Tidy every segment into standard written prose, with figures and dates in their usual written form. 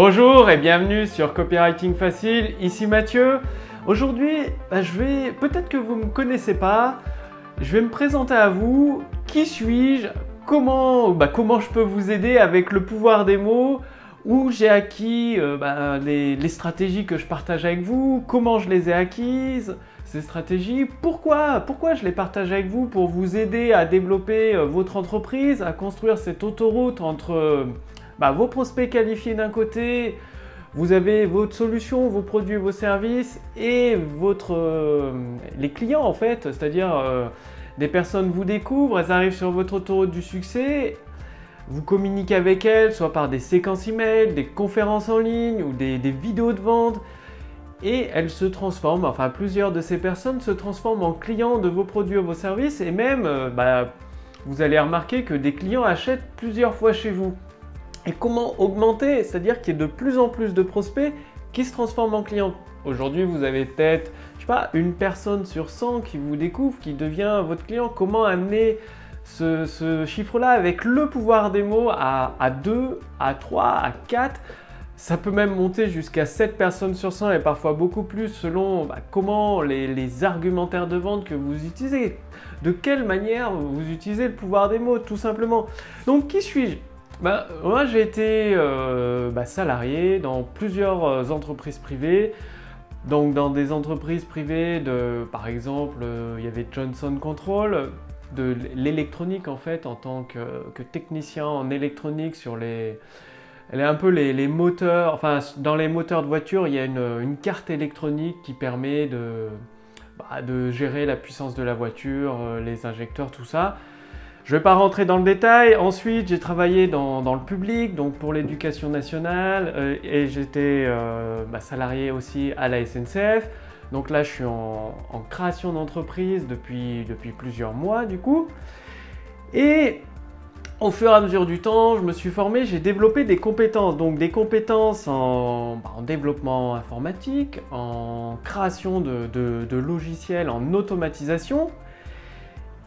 Bonjour et bienvenue sur Copywriting Facile, ici Mathieu. Aujourd'hui, peut-être que vous ne me connaissez pas, je vais me présenter à vous. Qui suis-je? Comment je peux vous aider avec le pouvoir des mots? Où j'ai acquis les stratégies que je partage avec vous? Comment je les ai acquises? Ces stratégies, pourquoi je les partage avec vous? Pour vous aider à développer votre entreprise, à construire cette autoroute entre vos prospects qualifiés d'un côté, vous avez votre solution, vos produits, vos services et les clients en fait, c'est-à-dire des personnes vous découvrent, elles arrivent sur votre autoroute du succès, vous communiquez avec elles, soit par des séquences email, des conférences en ligne ou des vidéos de vente. Et elles se transforment, enfin plusieurs de ces personnes se transforment en clients de vos produits ou vos services et même vous allez remarquer que des clients achètent plusieurs fois chez vous. Et comment augmenter? C'est-à-dire qu'il y a de plus en plus de prospects qui se transforment en clients. Aujourd'hui, vous avez peut-être, une personne sur 100 qui vous découvre, qui devient votre client. Comment amener ce chiffre-là avec le pouvoir des mots à 2, à 3, à 4? Ça peut même monter jusqu'à 7 personnes sur 100 et parfois beaucoup plus selon comment les argumentaires de vente que vous utilisez. De quelle manière vous utilisez le pouvoir des mots, tout simplement. Donc, qui suis-je? Moi, j'ai été salarié dans plusieurs entreprises privées. Donc, dans des entreprises privées par exemple, il y avait Johnson Control, de l'électronique en fait, en tant que technicien en électronique sur les moteurs. Enfin, dans les moteurs de voiture, il y a une carte électronique qui permet de gérer la puissance de la voiture, les injecteurs, tout ça. Je ne vais pas rentrer dans le détail. Ensuite, j'ai travaillé dans le public, donc pour l'éducation nationale, et j'étais salarié aussi à la SNCF. Donc là, je suis en création d'entreprise depuis plusieurs mois du coup. Et au fur et à mesure du temps, je me suis formé, j'ai développé des compétences. Donc des compétences en développement informatique, en création de logiciels, en automatisation.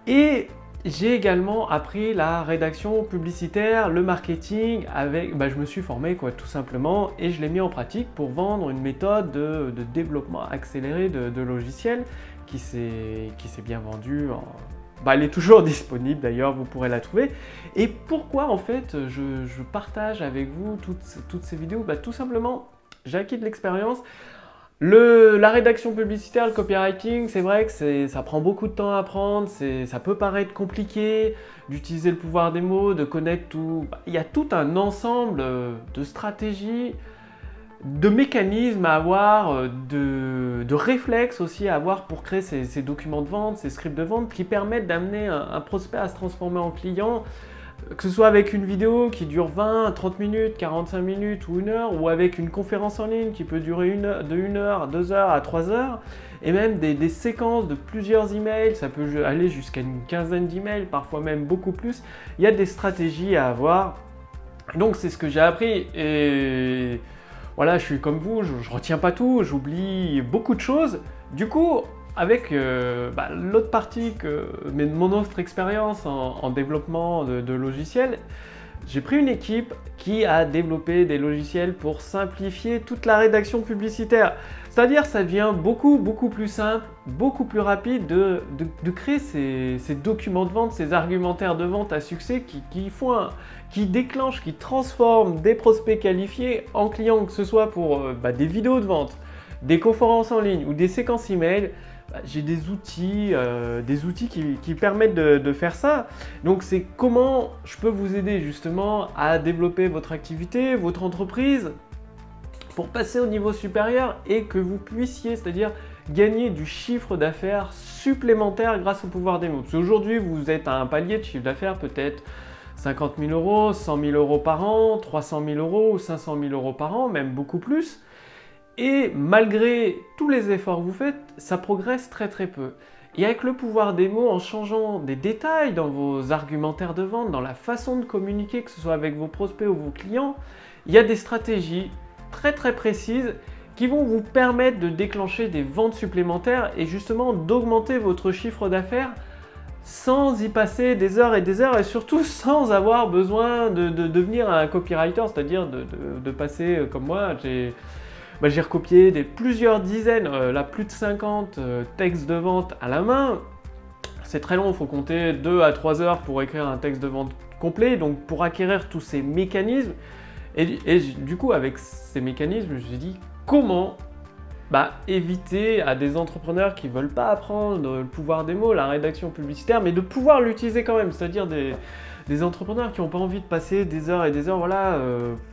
Et j'ai également appris la rédaction publicitaire, le marketing, je me suis formé tout simplement et je l'ai mis en pratique pour vendre une méthode de développement accéléré de logiciels qui s'est bien vendue. Elle est toujours disponible d'ailleurs, vous pourrez la trouver. Et pourquoi en fait je partage avec vous toutes ces vidéos? Tout simplement, j'ai acquis de l'expérience. La rédaction publicitaire, le copywriting, c'est vrai que ça prend beaucoup de temps à apprendre, ça peut paraître compliqué d'utiliser le pouvoir des mots, de connaître tout. Il y a tout un ensemble de stratégies, de mécanismes à avoir, de réflexes aussi à avoir pour créer ces documents de vente, ces scripts de vente qui permettent d'amener un prospect à se transformer en client. Que ce soit avec une vidéo qui dure 20, 30 minutes, 45 minutes ou 1 heure, ou avec une conférence en ligne qui peut durer de 1 heure, 2 heures à 3 heures, et même des séquences de plusieurs emails, ça peut aller jusqu'à une quinzaine d'emails, parfois même beaucoup plus. Il y a des stratégies à avoir. Donc c'est ce que j'ai appris et voilà, je suis comme vous, je retiens pas tout, j'oublie beaucoup de choses. Du coup, avec l'autre partie de mon autre expérience en développement de logiciels, j'ai pris une équipe qui a développé des logiciels pour simplifier toute la rédaction publicitaire. C'est-à-dire ça devient beaucoup plus simple, beaucoup plus rapide de créer ces documents de vente, ces argumentaires de vente à succès qui déclenchent, qui transforment des prospects qualifiés en clients, que ce soit pour des vidéos de vente, des conférences en ligne ou des séquences email. J'ai des outils qui permettent de faire ça. Donc c'est comment je peux vous aider justement à développer votre activité, votre entreprise pour passer au niveau supérieur et que vous puissiez, c'est-à-dire gagner du chiffre d'affaires supplémentaire grâce au pouvoir des mots. Parce qu'aujourd'hui, vous êtes à un palier de chiffre d'affaires peut-être 50 000 euros, 100 000 euros par an, 300 000 euros ou 500 000 euros par an, même beaucoup plus. Et malgré tous les efforts que vous faites, ça progresse très peu. Et avec le pouvoir des mots, en changeant des détails dans vos argumentaires de vente, dans la façon de communiquer, que ce soit avec vos prospects ou vos clients, il y a des stratégies très précises qui vont vous permettre de déclencher des ventes supplémentaires et justement d'augmenter votre chiffre d'affaires sans y passer des heures et des heures, et surtout sans avoir besoin de devenir un copywriter, c'est-à-dire de passer comme moi. J'ai recopié plusieurs dizaines, là plus de 50 textes de vente à la main. C'est très long, il faut compter 2 à 3 heures pour écrire un texte de vente complet. Donc pour acquérir tous ces mécanismes, et du coup avec ces mécanismes, je me suis dit comment éviter à des entrepreneurs qui ne veulent pas apprendre le pouvoir des mots, la rédaction publicitaire, mais de pouvoir l'utiliser quand même, c'est-à-dire des entrepreneurs qui n'ont pas envie de passer des heures et des heures, voilà,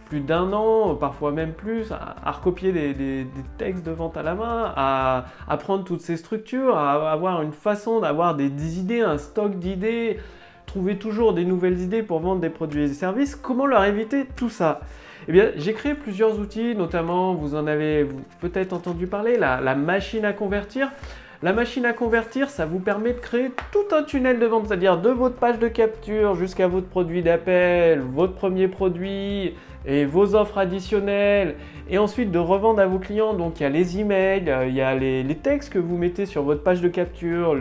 plus d'1 an, parfois même plus, à recopier des textes de vente à la main, à apprendre toutes ces structures, à avoir une façon d'avoir des idées, un stock d'idées, trouver toujours des nouvelles idées pour vendre des produits et des services. Comment leur éviter tout ça ? Eh bien, j'ai créé plusieurs outils, notamment, vous en avez peut-être entendu parler, la machine à convertir. La machine à convertir, ça vous permet de créer tout un tunnel de vente, c'est-à-dire de votre page de capture jusqu'à votre produit d'appel, votre premier produit et vos offres additionnelles, et ensuite de revendre à vos clients. Donc il y a les emails, il y a les textes que vous mettez sur votre page de capture,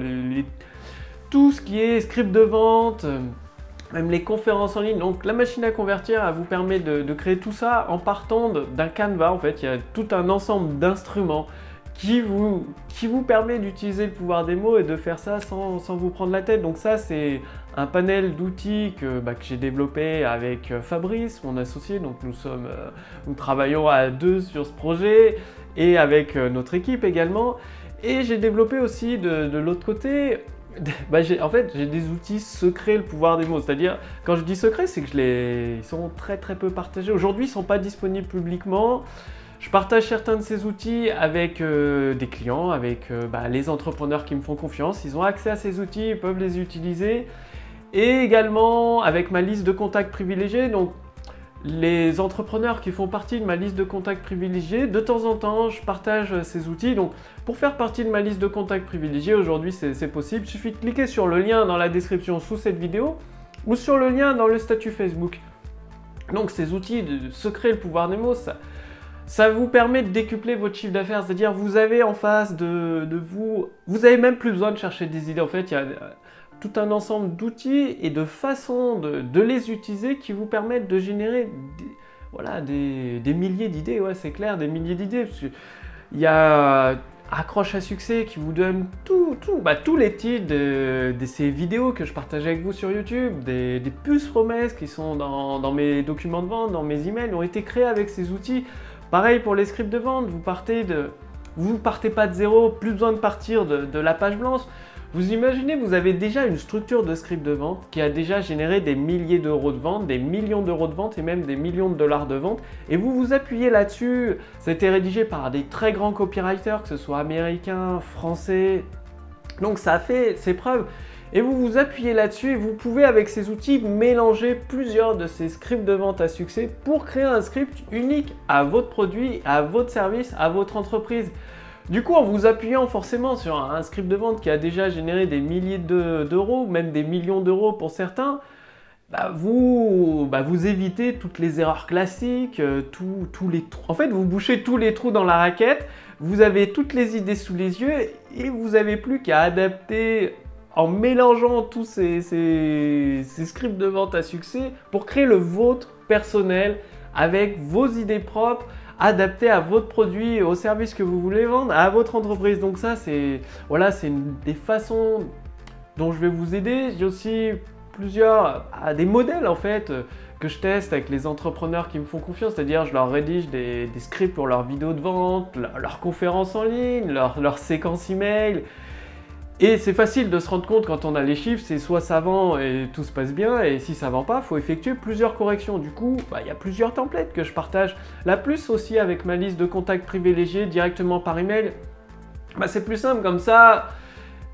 tout ce qui est script de vente, même les conférences en ligne. Donc la machine à convertir, elle vous permet de créer tout ça en partant d'un canevas. En fait, il y a tout un ensemble d'instruments qui vous permet d'utiliser le pouvoir des mots et de faire ça sans vous prendre la tête. Donc ça, c'est un panel d'outils que j'ai développé avec Fabrice, mon associé. Donc nous travaillons à 2 sur ce projet et avec notre équipe également. Et j'ai développé aussi de l'autre côté, j'ai des outils secrets, le pouvoir des mots. C'est-à-dire, quand je dis secrets, c'est que ils sont très très peu partagés. Aujourd'hui, ils ne sont pas disponibles publiquement. Je partage certains de ces outils avec des clients, avec les entrepreneurs qui me font confiance. Ils ont accès à ces outils, ils peuvent les utiliser. Et également avec ma liste de contacts privilégiés. Donc, les entrepreneurs qui font partie de ma liste de contacts privilégiés, de temps en temps, je partage ces outils. Donc, pour faire partie de ma liste de contacts privilégiés, aujourd'hui, c'est possible. Il suffit de cliquer sur le lien dans la description sous cette vidéo ou sur le lien dans le statut Facebook. Donc, ces outils de secret, le pouvoir des mots, ça vous permet de décupler votre chiffre d'affaires. C'est-à-dire, vous avez en face de vous n'avez même plus besoin de chercher des idées. En fait, il y a tout un ensemble d'outils et de façons de les utiliser qui vous permettent de générer des milliers d'idées. Ouais, c'est clair, des milliers d'idées. Il y a Accroche à succès qui vous donne tous les titres de ces vidéos que je partage avec vous sur YouTube, des puces promesses qui sont dans mes documents de vente, dans mes emails, ont été créés avec ces outils. Pareil pour les scripts de vente, vous partez pas de zéro, plus besoin de partir de la page blanche. Vous imaginez, vous avez déjà une structure de script de vente qui a déjà généré des milliers d'euros de vente, des millions d'euros de vente et même des millions de dollars de vente. Et vous vous appuyez là-dessus. Ça a été rédigé par des très grands copywriters, que ce soit américains, français. Donc ça a fait ses preuves. Et vous vous appuyez là-dessus et vous pouvez avec ces outils mélanger plusieurs de ces scripts de vente à succès pour créer un script unique à votre produit, à votre service, à votre entreprise. Du coup, en vous appuyant forcément sur un script de vente qui a déjà généré des milliers d'euros, même des millions d'euros pour certains, vous évitez toutes les erreurs classiques, tous les trous. En fait, vous bouchez tous les trous dans la raquette, vous avez toutes les idées sous les yeux et vous n'avez plus qu'à adapter en mélangeant tous ces scripts de vente à succès pour créer le vôtre personnel avec vos idées propres, adapté à votre produit, au service que vous voulez vendre, à votre entreprise. Donc ça, c'est une des façons dont je vais vous aider. J'ai aussi des modèles en fait que je teste avec les entrepreneurs qui me font confiance, c'est-à-dire je leur rédige des scripts pour leurs vidéos de vente, leurs conférences en ligne, leurs séquences email. Et c'est facile de se rendre compte quand on a les chiffres, c'est soit ça vend et tout se passe bien, et si ça vend pas, il faut effectuer plusieurs corrections. Du coup, il y a plusieurs templates que je partage. La plus aussi avec ma liste de contacts privilégiés directement par email. C'est plus simple comme ça.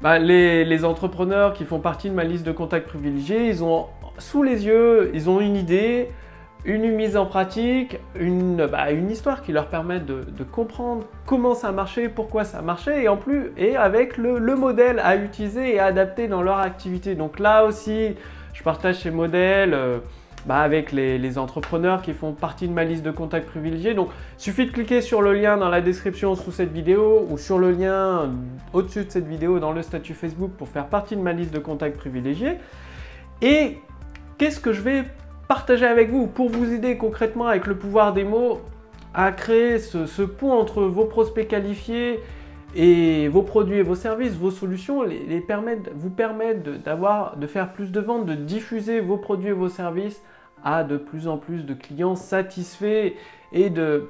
Les entrepreneurs qui font partie de ma liste de contacts privilégiés, ils ont sous les yeux, ils ont une idée, une mise en pratique, une histoire qui leur permet de comprendre comment ça marchait, pourquoi ça marchait, et avec le modèle à utiliser et à adapter dans leur activité. Donc là aussi, je partage ces modèles avec les entrepreneurs qui font partie de ma liste de contacts privilégiés. Donc, il suffit de cliquer sur le lien dans la description sous cette vidéo ou sur le lien au-dessus de cette vidéo dans le statut Facebook pour faire partie de ma liste de contacts privilégiés. Et qu'est-ce que je vais partager avec vous pour vous aider concrètement avec le pouvoir des mots à créer ce pont entre vos prospects qualifiés et vos produits et vos services, vos solutions, vous permettent de faire plus de ventes, de diffuser vos produits et vos services à de plus en plus de clients satisfaits et de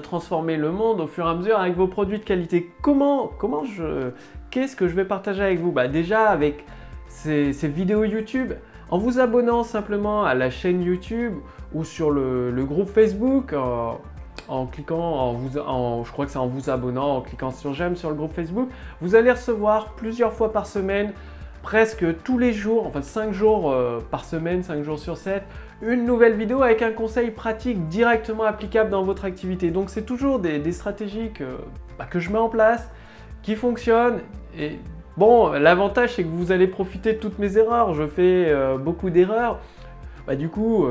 transformer le monde au fur et à mesure avec vos produits de qualité. Qu'est-ce que je vais partager avec vous? Déjà avec ces vidéos YouTube, en vous abonnant simplement à la chaîne YouTube ou sur le groupe Facebook, en cliquant, je crois que c'est en vous abonnant, en cliquant sur j'aime sur le groupe Facebook, vous allez recevoir plusieurs fois par semaine, presque tous les jours, enfin 5 jours par semaine, 5 jours sur 7, une nouvelle vidéo avec un conseil pratique directement applicable dans votre activité. Donc c'est toujours des stratégies que je mets en place, qui fonctionnent. Et bon, l'avantage c'est que vous allez profiter de toutes mes erreurs. Je fais beaucoup d'erreurs. Du coup,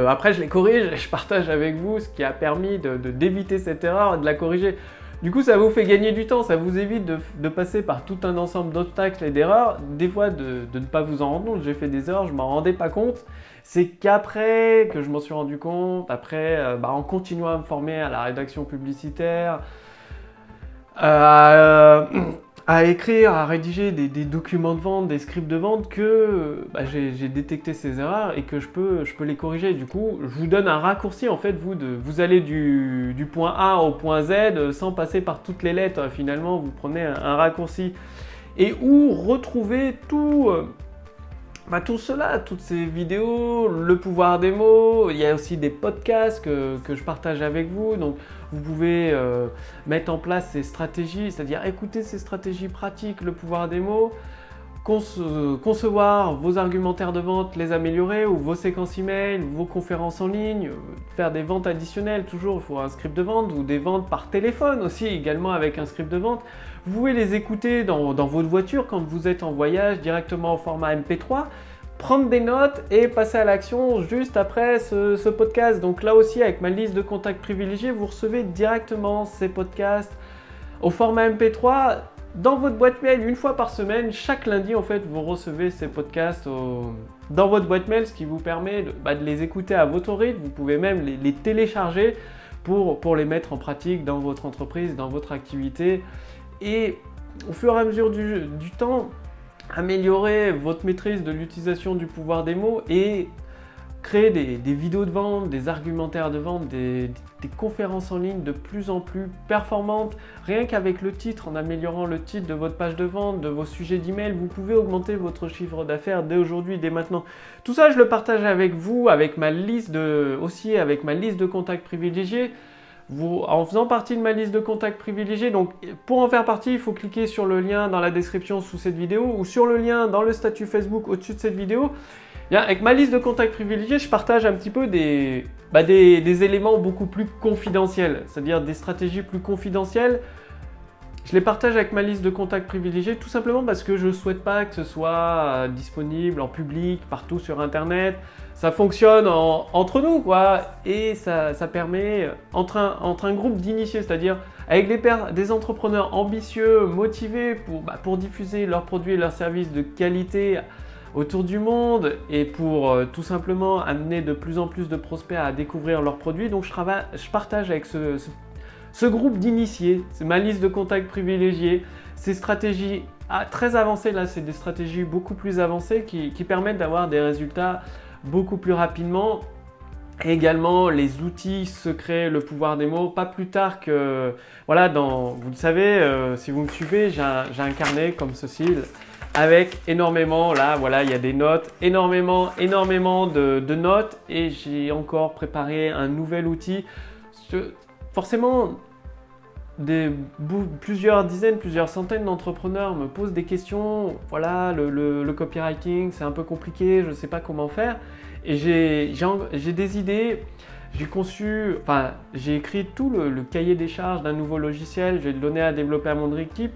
après je les corrige et je partage avec vous ce qui a permis d'éviter cette erreur et de la corriger. Du coup, ça vous fait gagner du temps, ça vous évite de passer par tout un ensemble d'obstacles et d'erreurs, des fois de ne pas vous en rendre compte. J'ai fait des erreurs, je ne m'en rendais pas compte. C'est qu'après que je m'en suis rendu compte, en continuant à me former à la rédaction publicitaire, à écrire, à rédiger des documents de vente, des scripts de vente, que j'ai détecté ces erreurs et que je peux les corriger. Du coup, je vous donne un raccourci, en fait, vous allez du point A au point Z sans passer par toutes les lettres. Finalement, vous prenez un raccourci et où retrouver tout cela, toutes ces vidéos, le pouvoir des mots. Il y a aussi des podcasts que je partage avec vous. Donc, vous pouvez mettre en place ces stratégies, c'est-à-dire écouter ces stratégies pratiques, le pouvoir des mots, concevoir vos argumentaires de vente, les améliorer, ou vos séquences email, vos conférences en ligne, faire des ventes additionnelles. Toujours, il faut un script de vente, ou des ventes par téléphone aussi, également avec un script de vente. Vous pouvez les écouter dans votre voiture quand vous êtes en voyage, directement au format MP3. Prendre des notes et passer à l'action juste après ce podcast. Donc là aussi, avec ma liste de contacts privilégiés, vous recevez directement ces podcasts au format MP3 dans votre boîte mail une fois par semaine. Chaque lundi, en fait, vous recevez ces podcasts dans votre boîte mail, ce qui vous permet de les écouter à votre rythme. Vous pouvez même les télécharger pour les mettre en pratique dans votre entreprise, dans votre activité. Et au fur et à mesure du temps, améliorer votre maîtrise de l'utilisation du pouvoir des mots et créer des vidéos de vente, des argumentaires de vente, des conférences en ligne de plus en plus performantes. Rien qu'avec le titre, en améliorant le titre de votre page de vente, de vos sujets d'email, vous pouvez augmenter votre chiffre d'affaires dès aujourd'hui, dès maintenant. Tout ça, je le partage avec vous, avec ma liste de contacts privilégiés. En faisant partie de ma liste de contacts privilégiés. Donc pour en faire partie, il faut cliquer sur le lien dans la description sous cette vidéo ou sur le lien dans le statut Facebook au-dessus de cette vidéo. Bien, avec ma liste de contacts privilégiés, je partage un petit peu des éléments beaucoup plus confidentiels, c'est-à-dire des stratégies plus confidentielles. Je les partage avec ma liste de contacts privilégiés tout simplement parce que je ne souhaite pas que ce soit disponible en public, partout sur Internet. Ça fonctionne entre nous, quoi, et ça permet, entre un groupe d'initiés, c'est-à-dire avec des entrepreneurs ambitieux, motivés pour diffuser leurs produits et leurs services de qualité autour du monde et pour tout simplement amener de plus en plus de prospects à découvrir leurs produits. Donc je partage avec ce groupe d'initiés, c'est ma liste de contacts privilégiés, ces stratégies très avancées, là c'est des stratégies beaucoup plus avancées qui permettent d'avoir des résultats beaucoup plus rapidement. Et également les outils secrets, le pouvoir des mots, pas plus tard que, voilà, vous le savez, si vous me suivez, j'ai un carnet comme ceci, avec énormément, là voilà, il y a des notes, énormément de notes, et j'ai encore préparé un nouvel outil. Forcément, plusieurs dizaines, plusieurs centaines d'entrepreneurs me posent des questions. Voilà, le copywriting, c'est un peu compliqué, je ne sais pas comment faire. Et j'ai des idées. J'ai écrit tout le cahier des charges d'un nouveau logiciel. Je vais le donner à développer à mon équipe.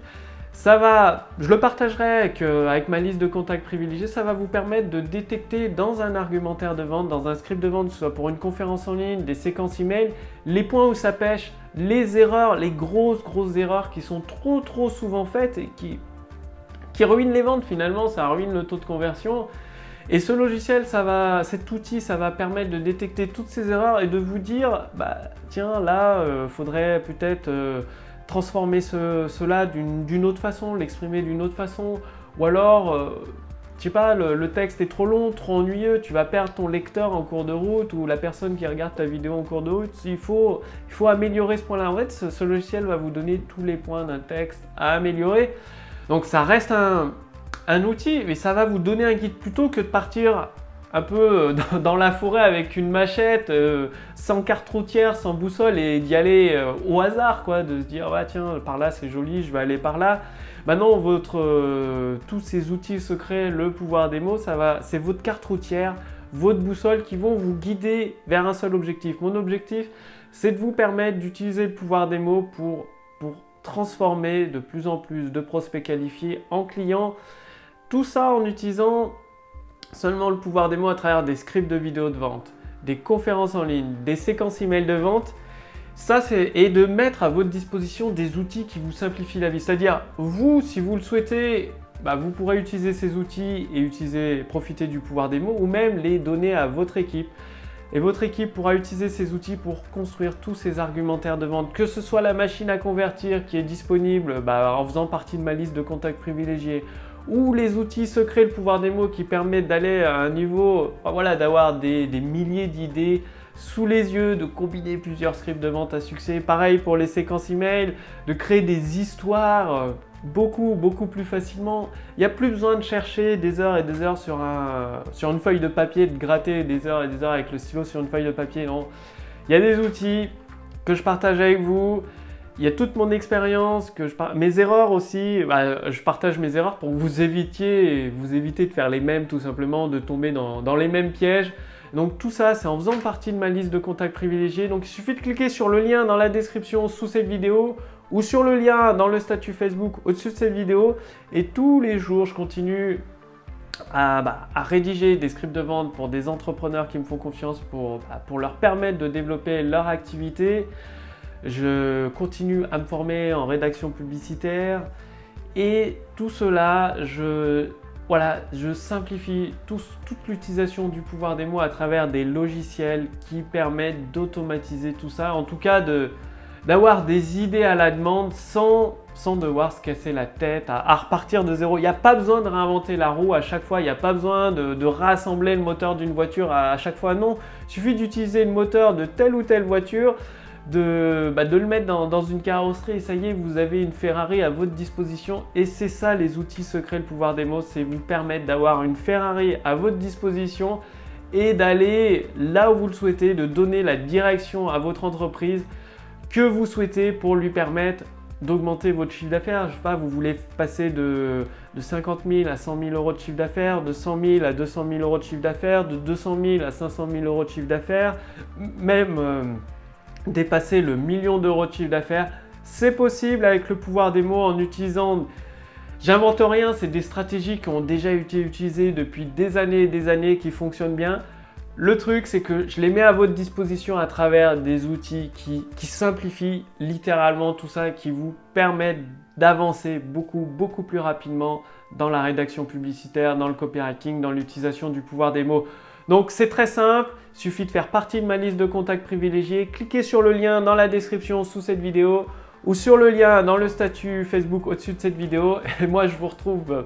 Je le partagerai avec ma liste de contacts privilégiés, ça va vous permettre de détecter dans un argumentaire de vente, dans un script de vente, que ce soit pour une conférence en ligne, des séquences email, les points où ça pêche, les erreurs, les grosses erreurs qui sont trop souvent faites et qui ruinent les ventes finalement, ça ruine le taux de conversion. Et ce logiciel, cet outil, ça va permettre de détecter toutes ces erreurs et de vous dire, tiens, là, faudrait peut-être transformer cela d'une autre façon, l'exprimer d'une autre façon, ou alors, je sais pas, le texte est trop long, trop ennuyeux, tu vas perdre ton lecteur en cours de route ou la personne qui regarde ta vidéo en cours de route. Il faut améliorer ce point-là. En fait, ce logiciel va vous donner tous les points d'un texte à améliorer. Donc ça reste un outil, mais ça va vous donner un guide plutôt que de partir un peu dans la forêt avec une machette, sans carte routière, sans boussole et d'y aller au hasard, quoi, de se dire tiens, par là c'est joli, je vais aller par là. Maintenant, tous ces outils secrets, le pouvoir des mots, c'est votre carte routière, votre boussole qui vont vous guider vers un seul objectif. Mon objectif, c'est de vous permettre d'utiliser le pouvoir des mots pour transformer de plus en plus de prospects qualifiés en clients. Tout ça en utilisant seulement le pouvoir des mots à travers des scripts de vidéos de vente, des conférences en ligne, des séquences email de vente. Et de mettre à votre disposition des outils qui vous simplifient la vie. C'est-à-dire, vous, si vous le souhaitez, vous pourrez utiliser ces outils et profiter du pouvoir des mots ou même les donner à votre équipe. Et votre équipe pourra utiliser ces outils pour construire tous ces argumentaires de vente, que ce soit la machine à convertir qui est disponible en faisant partie de ma liste de contacts privilégiés, ou les outils secrets, le pouvoir des mots qui permettent d'aller à un niveau, d'avoir des milliers d'idées sous les yeux, de combiner plusieurs scripts de vente à succès. Pareil pour les séquences email, de créer des histoires beaucoup plus facilement. Il n'y a plus besoin de chercher des heures et des heures sur une feuille de papier, de gratter des heures et des heures avec le stylo sur une feuille de papier. Non, il y a des outils que je partage avec vous. Il y a toute mon expérience, mes erreurs aussi. Je partage mes erreurs pour que vous évitiez de faire les mêmes, tout simplement, de tomber dans les mêmes pièges. Donc tout ça, c'est en faisant partie de ma liste de contacts privilégiés. Donc il suffit de cliquer sur le lien dans la description sous cette vidéo ou sur le lien dans le statut Facebook au-dessus de cette vidéo. Et tous les jours, je continue à rédiger des scripts de vente pour des entrepreneurs qui me font confiance pour leur permettre de développer leur activité. Je continue à me former en rédaction publicitaire et tout cela, je simplifie toute l'utilisation du pouvoir des mots à travers des logiciels qui permettent d'automatiser tout ça, en tout cas d'avoir des idées à la demande sans devoir se casser la tête à repartir de zéro. Il n'y a pas besoin de réinventer la roue à chaque fois, il n'y a pas besoin de rassembler le moteur d'une voiture à chaque fois, non. Il suffit d'utiliser le moteur de telle ou telle voiture, de le mettre dans une carrosserie et ça y est, vous avez une Ferrari à votre disposition. Et c'est ça les outils secrets, le pouvoir des mots, c'est vous permettre d'avoir une Ferrari à votre disposition et d'aller là où vous le souhaitez, de donner la direction à votre entreprise que vous souhaitez pour lui permettre d'augmenter votre chiffre d'affaires. Je sais pas, vous voulez passer de 50 000 à 100 000 euros de chiffre d'affaires, de 100 000 à 200 000 euros de chiffre d'affaires, de 200 000 à 500 000 euros de chiffre d'affaires, même dépasser le million d'euros de chiffre d'affaires. C'est possible avec le pouvoir des mots en utilisant, j'invente rien, c'est des stratégies qui ont déjà été utilisées depuis des années et des années, qui fonctionnent bien. Le truc, c'est que je les mets à votre disposition à travers des outils qui simplifient littéralement tout ça, qui vous permettent d'avancer beaucoup plus rapidement dans la rédaction publicitaire, dans le copywriting, dans l'utilisation du pouvoir des mots. Donc c'est très simple, il suffit de faire partie de ma liste de contacts privilégiés, cliquez sur le lien dans la description sous cette vidéo ou sur le lien dans le statut Facebook au-dessus de cette vidéo et moi je vous retrouve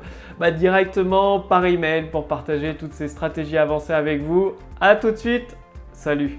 directement par email pour partager toutes ces stratégies avancées avec vous. À tout de suite, salut!